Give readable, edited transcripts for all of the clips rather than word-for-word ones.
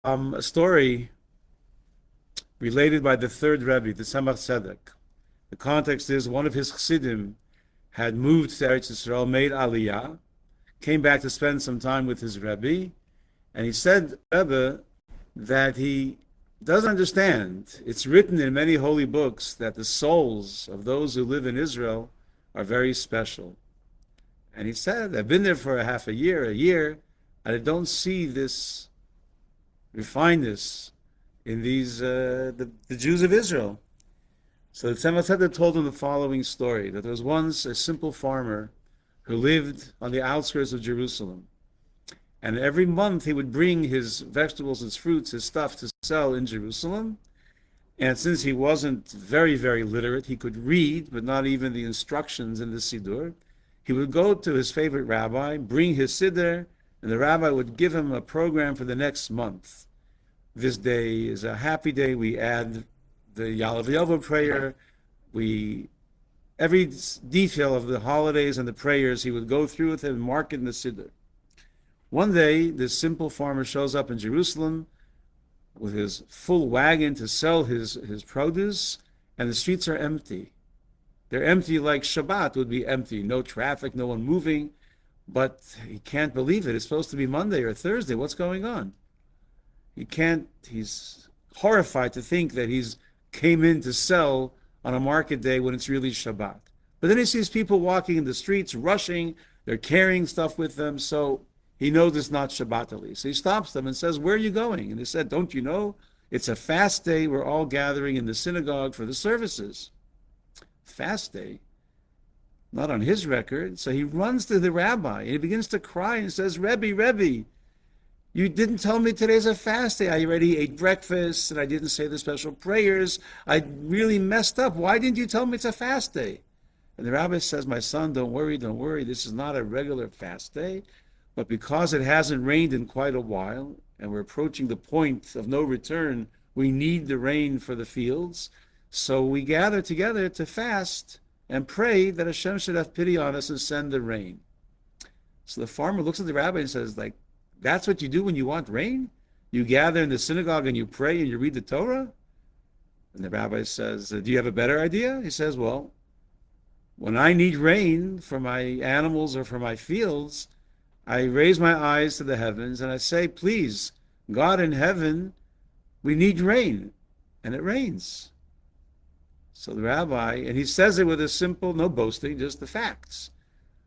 A story related by the third Rebbe, the Tzemach Tzedek. The context is one of his chassidim had moved to Eretz Yisrael, made Aliyah, came back to spend some time with his Rebbe, and he said, Rebbe, that he doesn't understand. It's written in many holy books that the souls of those who live in Israel are very special. And he said, I've been there for a year, and I don't see this refinedness in these the Jews of Israel. So the Tzemach Tzedek told him the following story, that there was once a simple farmer who lived on the outskirts of Jerusalem. And every month he would bring his vegetables, his fruits, his stuff to sell in Jerusalem. And since he wasn't very, very literate, he could read, but not even the instructions in the Siddur, he would go to his favorite rabbi, bring his Siddur, and the rabbi would give him a program for the next month. This day is a happy day. We add the Yalav Yova prayer. Every detail of the holidays and the prayers he would go through with him and mark it in the Siddur. One day, this simple farmer shows up in Jerusalem with his full wagon to sell his produce, and the streets are empty. They're empty like Shabbat would be empty. No traffic, no one moving. But he can't believe it. It's supposed to be Monday or Thursday. What's going on? He's horrified to think that he's came in to sell on a market day when it's really Shabbat. But then he sees people walking in the streets, rushing, they're carrying stuff with them, so he knows it's not Shabbat at least. So he stops them and says, where are you going? And they said, don't you know? It's a fast day. We're all gathering in the synagogue for the services. Fast day? Not on his record. So he runs to the rabbi and he begins to cry and says, Rebbe, you didn't tell me today's a fast day. I already ate breakfast and I didn't say the special prayers. I really messed up. Why didn't you tell me it's a fast day? And the rabbi says, my son, don't worry. This is not a regular fast day. But because it hasn't rained in quite a while and we're approaching the point of no return, we need the rain for the fields. So we gather together to fast and pray that Hashem should have pity on us and send the rain. So the farmer looks at the rabbi and says, that's what you do when you want rain? You gather in the synagogue and you pray and you read the Torah? And the rabbi says, do you have a better idea? He says, well, when I need rain for my animals or for my fields, I raise my eyes to the heavens and I say, please, God in heaven, we need rain. And it rains. So the rabbi, and he says it with a simple, no boasting, just the facts.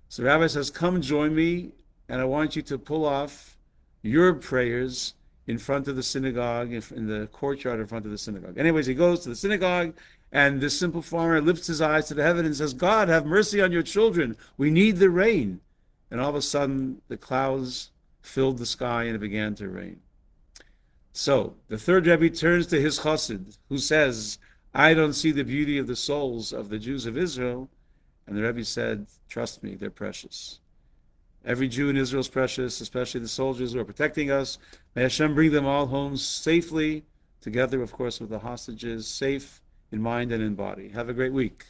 So the rabbi says, come join me, and I want you to pull off your prayers in front of the synagogue, in the courtyard in front of the synagogue. Anyways, he goes to the synagogue, and this simple farmer lifts his eyes to the heaven and says, God, have mercy on your children. We need the rain. And all of a sudden, the clouds filled the sky and it began to rain. So the third Rebbe turns to his chassid, who says, I don't see the beauty of the souls of the Jews of Israel. And the Rebbe said, trust me, they're precious. Every Jew in Israel is precious, especially the soldiers who are protecting us. May Hashem bring them all home safely, together, of course, with the hostages, safe in mind and in body. Have a great week.